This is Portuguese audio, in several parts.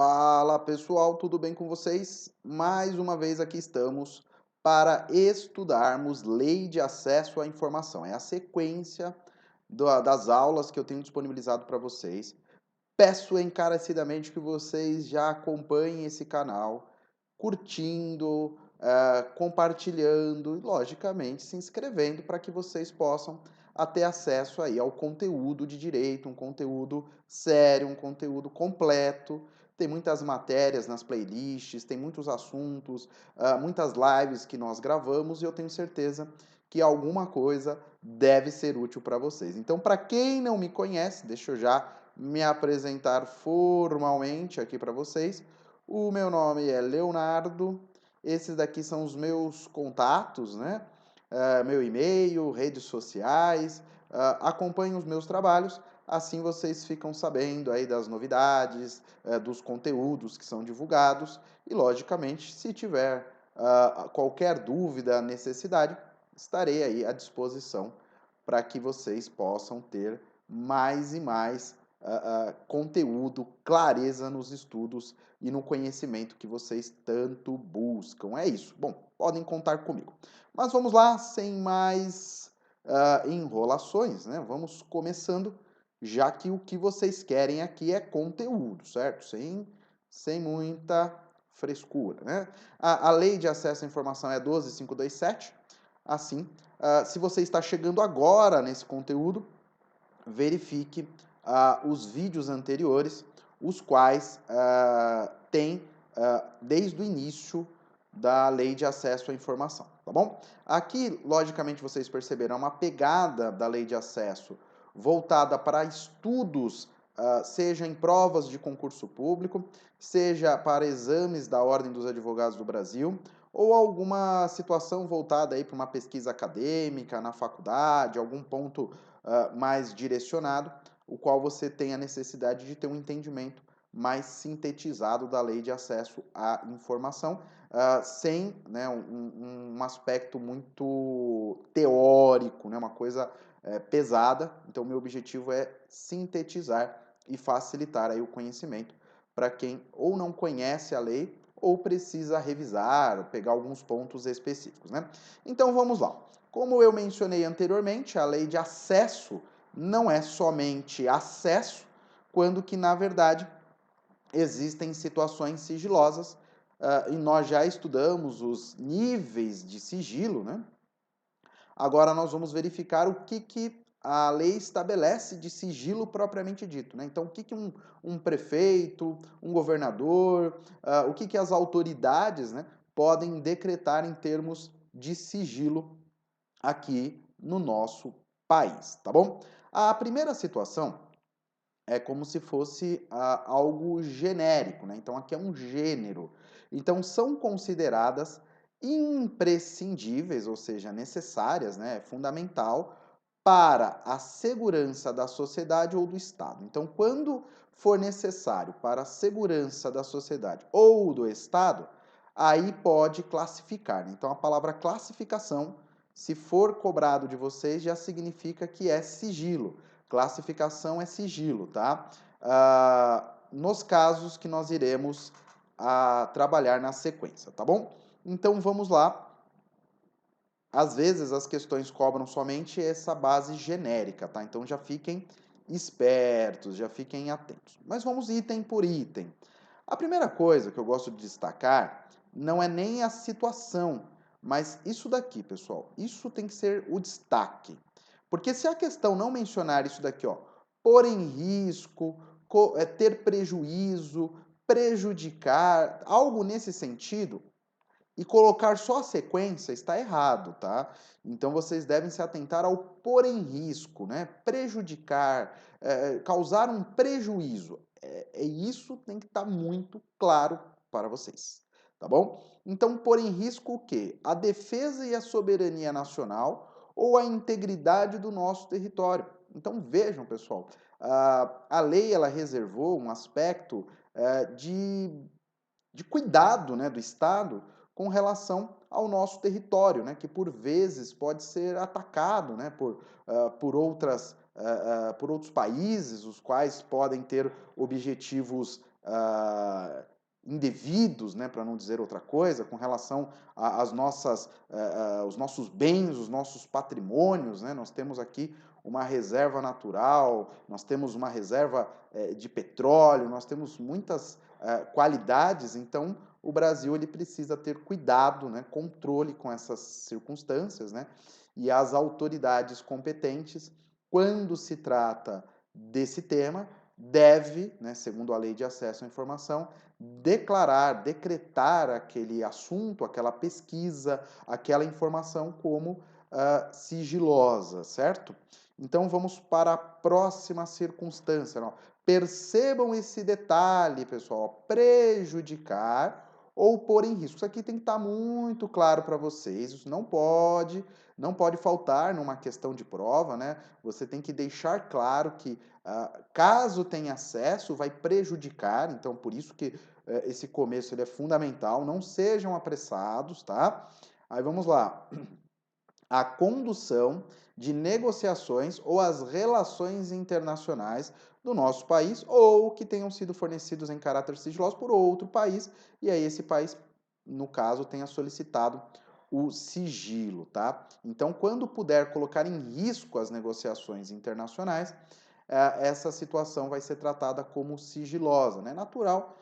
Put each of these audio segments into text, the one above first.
Fala pessoal, tudo bem com vocês? Mais uma vez aqui estamos para estudarmos Lei de Acesso à Informação. É a sequência das aulas que eu tenho disponibilizado para vocês. Peço encarecidamente que vocês já acompanhem esse canal, curtindo, compartilhando e, logicamente, se inscrevendo para que vocês possam ter acesso aí ao conteúdo de direito, um conteúdo sério, um conteúdo completo. Tem muitas matérias nas playlists, tem muitos assuntos, muitas lives que nós gravamos e eu tenho certeza que alguma coisa deve ser útil para vocês. Então, para quem não me conhece, deixa eu já me apresentar formalmente aqui para vocês. O meu nome é Leonardo, esses daqui são os meus contatos, né? Meu e-mail, redes sociais, acompanhem os meus trabalhos, assim vocês ficam sabendo aí das novidades, dos conteúdos que são divulgados e, logicamente, se tiver qualquer dúvida, necessidade, estarei aí à disposição para que vocês possam ter mais e mais conteúdo, clareza nos estudos e no conhecimento que vocês tanto buscam. É isso. Bom, podem contar comigo. Mas vamos lá, sem mais enrolações, né? Vamos começando, já que o que vocês querem aqui é conteúdo, certo? Sem muita frescura, né? A lei de acesso à informação é 12527. Assim, se você está chegando agora nesse conteúdo, verifique os vídeos anteriores, os quais têm desde o início da Lei de Acesso à Informação, tá bom? Aqui, logicamente, vocês perceberam uma pegada da Lei de Acesso voltada para estudos, seja em provas de concurso público, seja para exames da Ordem dos Advogados do Brasil, ou alguma situação voltada aí para uma pesquisa acadêmica na faculdade, algum ponto mais direcionado, o qual você tem a necessidade de ter um entendimento mais sintetizado da lei de acesso à informação, sem, né, um aspecto muito teórico, né, uma coisa pesada. Então, meu objetivo é sintetizar e facilitar aí o conhecimento para quem ou não conhece a lei ou precisa revisar, ou pegar alguns pontos específicos, né? Então, vamos lá. Como eu mencionei anteriormente, a lei de acesso não é somente acesso, quando que, na verdade, existem situações sigilosas, e nós já estudamos os níveis de sigilo, né? Agora nós vamos verificar o que a lei estabelece de sigilo propriamente dito, né? Então, o que um prefeito, um governador, o que as autoridades, né, podem decretar em termos de sigilo aqui no nosso país, tá bom? A primeira situação é como se fosse algo genérico, né? Então aqui é um gênero. Então são consideradas imprescindíveis, ou seja, necessárias, né? É fundamental para a segurança da sociedade ou do Estado. Então, quando for necessário para a segurança da sociedade ou do Estado, aí pode classificar, né? Então, a palavra classificação, se for cobrado de vocês, já significa que é sigilo. Classificação é sigilo, tá? Nos casos que nós iremos trabalhar na sequência, tá bom? Então, vamos lá. Às vezes as questões cobram somente essa base genérica, tá? Então já fiquem espertos, já fiquem atentos. Mas vamos item por item. A primeira coisa que eu gosto de destacar não é nem a situação, mas isso daqui, pessoal. Isso tem que ser o destaque. Porque se a questão não mencionar isso daqui, ó, pôr em risco, ter prejuízo, prejudicar, algo nesse sentido, e colocar só a sequência está errado, tá? Então vocês devem se atentar ao pôr em risco, né? Prejudicar, causar um prejuízo. Isso tem que estar muito claro para vocês, tá bom? Então, pôr em risco o quê? A defesa e a soberania nacional ou a integridade do nosso território. Então vejam, pessoal, a lei ela reservou um aspecto de cuidado, né, do Estado com relação ao nosso território, né, que por vezes pode ser atacado, né, por outros países, os quais podem ter objetivos ah, indevidos, né, para não dizer outra coisa, com relação às nossas, os nossos bens, os nossos patrimônios, né? Nós temos aqui uma reserva natural, nós temos uma reserva de petróleo, nós temos muitas qualidades, então o Brasil ele precisa ter cuidado, né, controle com essas circunstâncias, né, e as autoridades competentes, quando se trata desse tema, deve, né, segundo a Lei de Acesso à Informação, declarar, decretar aquele assunto, aquela pesquisa, aquela informação como sigilosa, certo? Então vamos para a próxima circunstância. Não? Percebam esse detalhe, pessoal, prejudicar ou pôr em risco. Isso aqui tem que estar muito claro para vocês. Isso não pode faltar numa questão de prova, né? Você tem que deixar claro que caso tenha acesso, vai prejudicar. Então, por isso que esse começo ele é fundamental. Não sejam apressados, tá? Aí vamos lá. A condução de negociações ou as relações internacionais do nosso país ou que tenham sido fornecidos em caráter sigiloso por outro país e aí esse país, no caso, tenha solicitado o sigilo, tá? Então, quando puder colocar em risco as negociações internacionais, essa situação vai ser tratada como sigilosa, né? Natural,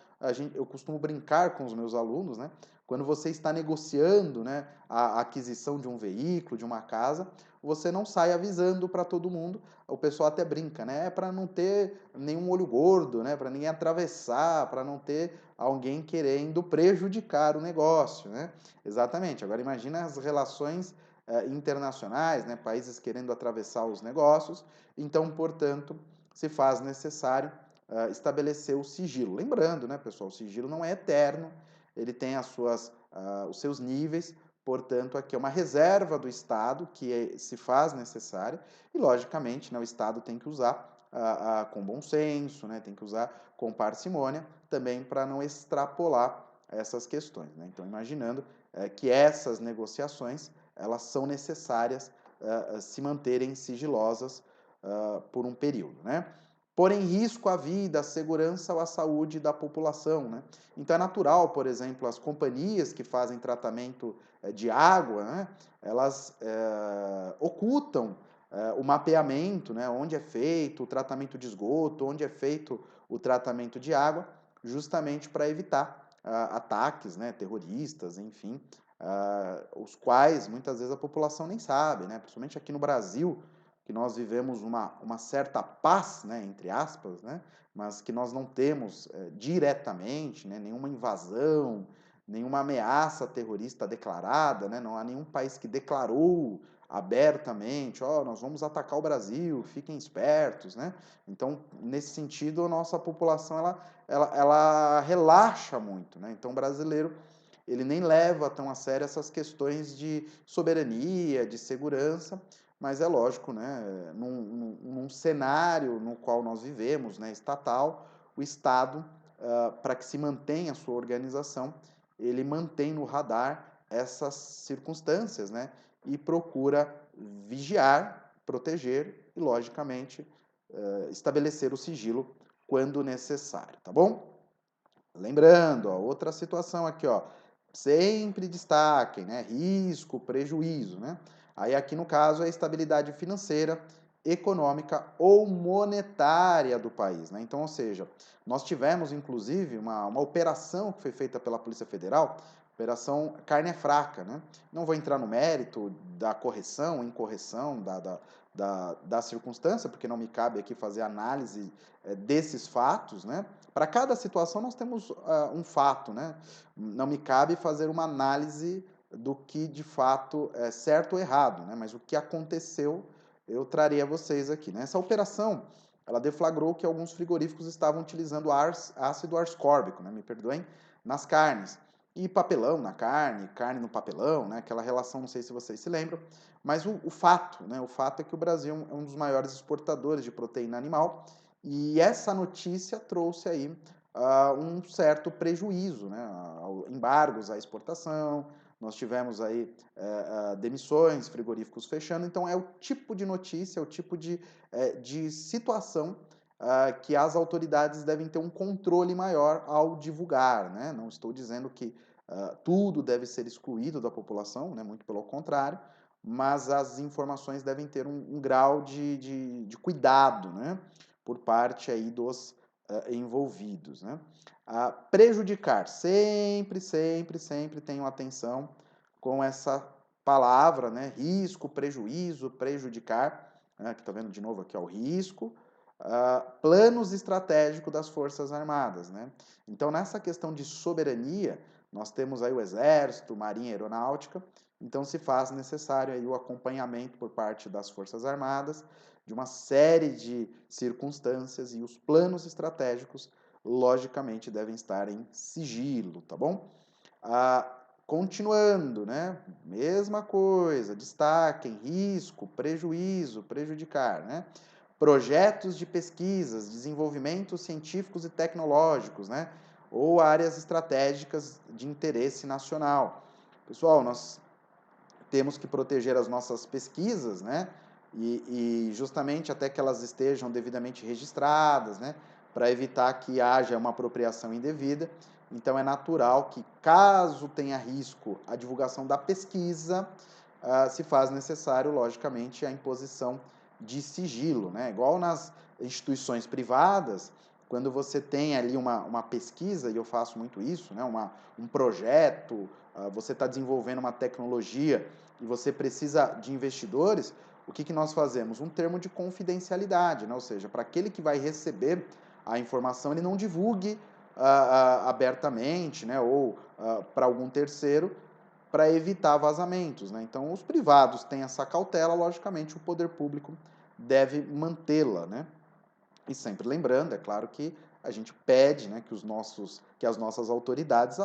eu costumo brincar com os meus alunos, né? Quando você está negociando, né, a aquisição de um veículo, de uma casa, você não sai avisando para todo mundo. O pessoal até brinca, né? É para não ter nenhum olho gordo, né? Para ninguém atravessar, para não ter alguém querendo prejudicar o negócio, né? Exatamente. Agora imagina as relações internacionais, né? Países querendo atravessar os negócios. Então, portanto, se faz necessário estabelecer o sigilo. Lembrando, né, pessoal, o sigilo não é eterno, ele tem os seus níveis, portanto, aqui é uma reserva do Estado que se faz necessária e, logicamente, né, o Estado tem que usar com bom senso, né, tem que usar com parcimônia também para não extrapolar essas questões. Né? Então, imaginando que essas negociações elas são necessárias se manterem sigilosas por um período, né? Pôr em risco a vida, a segurança ou a saúde da população, né? Então é natural, por exemplo, as companhias que fazem tratamento de água, né? Elas ocultam o mapeamento, né? Onde é feito o tratamento de esgoto, onde é feito o tratamento de água, justamente para evitar ataques, né? Terroristas, enfim, os quais muitas vezes a população nem sabe, né? Principalmente aqui no Brasil, que nós vivemos uma certa paz, né, entre aspas, né, mas que nós não temos diretamente, né, nenhuma invasão, nenhuma ameaça terrorista declarada, né, não há nenhum país que declarou abertamente, ó, nós vamos atacar o Brasil, fiquem espertos, né? Então, nesse sentido, a nossa população ela relaxa muito, né? Então, o brasileiro ele nem leva tão a sério essas questões de soberania, de segurança, mas é lógico, né, num cenário no qual nós vivemos, né, estatal, o Estado, para que se mantenha a sua organização, ele mantém no radar essas circunstâncias, né, e procura vigiar, proteger e, logicamente, estabelecer o sigilo quando necessário, tá bom? Lembrando, ó, outra situação aqui, ó, sempre destaquem, né, risco, prejuízo, né? Aí aqui no caso é a estabilidade financeira, econômica ou monetária do país, né? Então, ou seja, nós tivemos inclusive uma operação que foi feita pela Polícia Federal, operação Carne é Fraca, né? Não vou entrar no mérito da correção, incorreção da circunstância, porque não me cabe aqui fazer análise desses fatos, né? Para cada situação nós temos um fato, né? Não me cabe fazer uma análise do que de fato é certo ou errado, né? Mas o que aconteceu eu trarei a vocês aqui. Né? Essa operação ela deflagrou que alguns frigoríficos estavam utilizando ácido ascórbico, né? Me perdoem, nas carnes. E papelão na carne, carne no papelão, né? Aquela relação, não sei se vocês se lembram, mas o fato, né? O fato é que o Brasil é um dos maiores exportadores de proteína animal e essa notícia trouxe aí um certo prejuízo, né? Embargos à exportação, nós tivemos aí demissões, frigoríficos fechando, então é o tipo de notícia, é o tipo de situação que as autoridades devem ter um controle maior ao divulgar, né? Não estou dizendo que tudo deve ser excluído da população, né? Muito pelo contrário, mas as informações devem ter um grau de cuidado, né? Por parte aí dos envolvidos, né? Prejudicar, sempre tenham atenção com essa palavra, né? Risco, prejuízo, prejudicar, né? Que tá vendo de novo aqui, ó, o risco, planos estratégicos das Forças Armadas, né? Então, nessa questão de soberania, nós temos aí o Exército, Marinha e Aeronáutica, então se faz necessário aí o acompanhamento por parte das Forças Armadas de uma série de circunstâncias e os planos estratégicos, logicamente, devem estar em sigilo, tá bom? Continuando, né? Mesma coisa, destaquem risco, prejuízo, prejudicar, né? Projetos de pesquisas, desenvolvimentos científicos e tecnológicos, né? Ou áreas estratégicas de interesse nacional. Pessoal, nós temos que proteger as nossas pesquisas, né? E justamente até que elas estejam devidamente registradas, né? Para evitar que haja uma apropriação indevida. Então é natural que, caso tenha risco a divulgação da pesquisa, se faz necessário, logicamente, a imposição de sigilo, né? Igual nas instituições privadas, quando você tem ali uma pesquisa, e eu faço muito isso, né? Um projeto, você está desenvolvendo uma tecnologia e você precisa de investidores, o que nós fazemos? Um termo de confidencialidade, né? Ou seja, para aquele que vai receber a informação, ele não divulgue abertamente, né? Ou para algum terceiro, para evitar vazamentos, né? Então, os privados têm essa cautela, logicamente, o poder público deve mantê-la, né? E sempre lembrando, é claro que a gente pede, né, que as nossas autoridades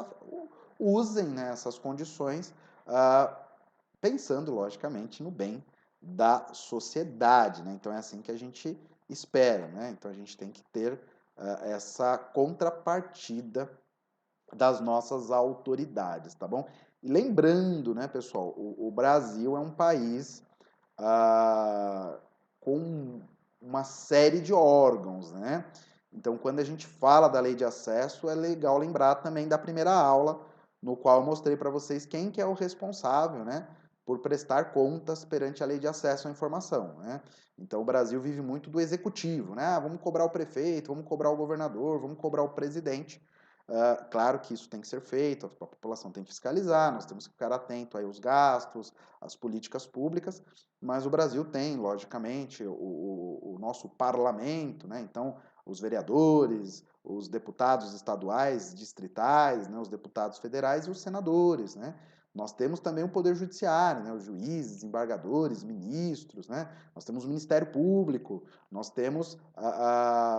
usem, né, essas condições, pensando, logicamente, no bem da sociedade, né? Então é assim que a gente espera, né? Então a gente tem que ter essa contrapartida das nossas autoridades, tá bom? E lembrando, né, pessoal, o Brasil é um país com uma série de órgãos, né? Então, quando a gente fala da lei de acesso, é legal lembrar também da primeira aula, no qual eu mostrei para vocês quem que é o responsável, né, por prestar contas perante a lei de acesso à informação, né? Então, o Brasil vive muito do executivo, né? Vamos cobrar o prefeito, vamos cobrar o governador, vamos cobrar o presidente. Claro que isso tem que ser feito, a população tem que fiscalizar, nós temos que ficar atento aí aos gastos, às políticas públicas, mas o Brasil tem, logicamente, o nosso parlamento, né? Então, os vereadores, os deputados estaduais, distritais, né? Os deputados federais e os senadores, né? Nós temos também o Poder Judiciário, né? Os juízes, desembargadores, ministros, né? Nós temos o Ministério Público, nós temos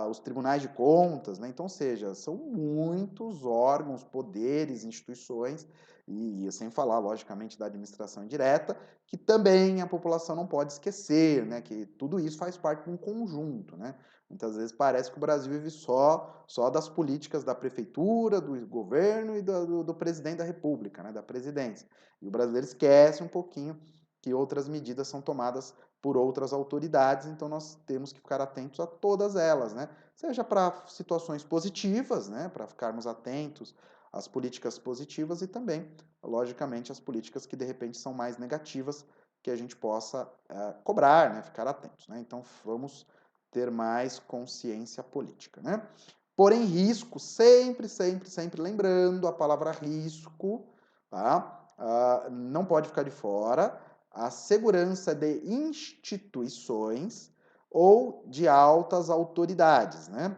os tribunais de contas, né? Então, ou seja, são muitos órgãos, poderes, instituições, e sem falar, logicamente, da administração indireta, que também a população não pode esquecer, né? Que tudo isso faz parte de um conjunto, né? Muitas vezes parece que o Brasil vive só das políticas da prefeitura, do governo e do presidente da república, né? Da presidência. E o brasileiro esquece um pouquinho que outras medidas são tomadas por outras autoridades, então nós temos que ficar atentos a todas elas, né? Seja para situações positivas, né? Para ficarmos atentos às políticas positivas e também, logicamente, as políticas que de repente são mais negativas, que a gente possa cobrar, né? Ficar atentos, né? Então vamos ter mais consciência política, né? Porém, risco, sempre lembrando a palavra risco, tá? Não pode ficar de fora a segurança de instituições ou de altas autoridades, né?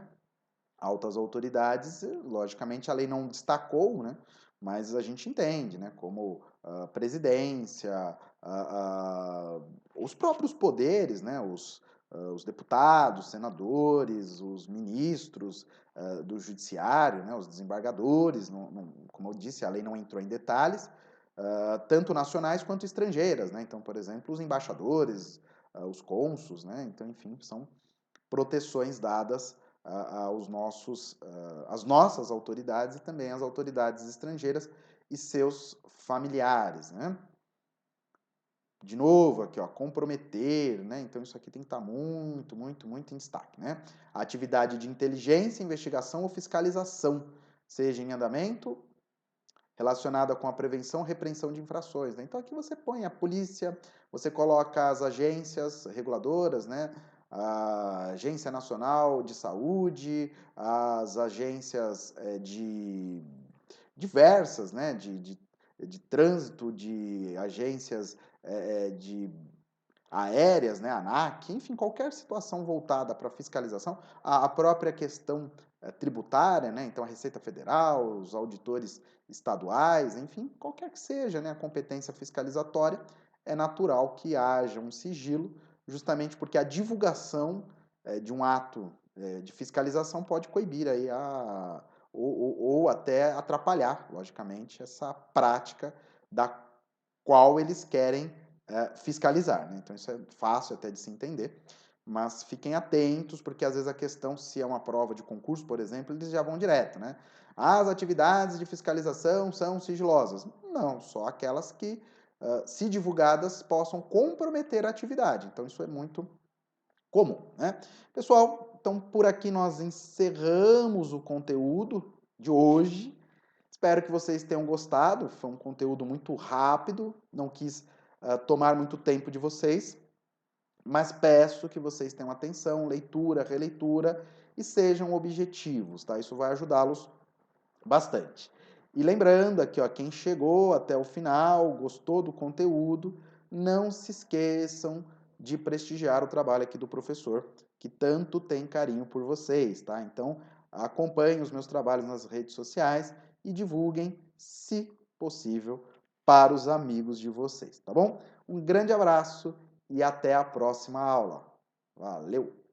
Altas autoridades, logicamente a lei não destacou, né? Mas a gente entende, né? Como presidência, os próprios poderes, né? Os deputados, senadores, os ministros do judiciário, né? Os desembargadores, como eu disse, a lei não entrou em detalhes, tanto nacionais quanto estrangeiras, né? Então, por exemplo, os embaixadores, os cônsuls, né? Então, enfim, são proteções dadas às nossas autoridades e também às autoridades estrangeiras e seus familiares, né? De novo, aqui, ó, comprometer, né? Então, isso aqui tem que estar muito, muito, muito em destaque, né? A atividade de inteligência, investigação ou fiscalização, seja em andamento, relacionada com a prevenção e repreensão de infrações, né? Então, aqui você põe a polícia, você coloca as agências reguladoras, né? A Agência Nacional de Saúde, as agências de diversas, né? De trânsito, de agências de aéreas, né, ANAC, enfim, qualquer situação voltada para fiscalização, a própria questão tributária, né, então a Receita Federal, os auditores estaduais, enfim, qualquer que seja, né, a competência fiscalizatória, é natural que haja um sigilo, justamente porque a divulgação de um ato de fiscalização pode coibir aí ou até atrapalhar, logicamente, essa prática da qual eles querem fiscalizar, né? Então isso é fácil até de se entender, mas fiquem atentos, porque às vezes a questão, se é uma prova de concurso, por exemplo, eles já vão direto, né? As atividades de fiscalização são sigilosas. Não, só aquelas que, se divulgadas, possam comprometer a atividade. Então isso é muito comum, né? Pessoal, então por aqui nós encerramos o conteúdo de hoje. Espero que vocês tenham gostado. Foi um conteúdo muito rápido, não quis tomar muito tempo de vocês, mas peço que vocês tenham atenção, leitura, releitura e sejam objetivos, tá? Isso vai ajudá-los bastante. E lembrando aqui, ó, quem chegou até o final, gostou do conteúdo, não se esqueçam de prestigiar o trabalho aqui do professor, que tanto tem carinho por vocês, tá? Então, acompanhem os meus trabalhos nas redes sociais e divulguem, se possível, para os amigos de vocês, tá bom? Um grande abraço e até a próxima aula. Valeu!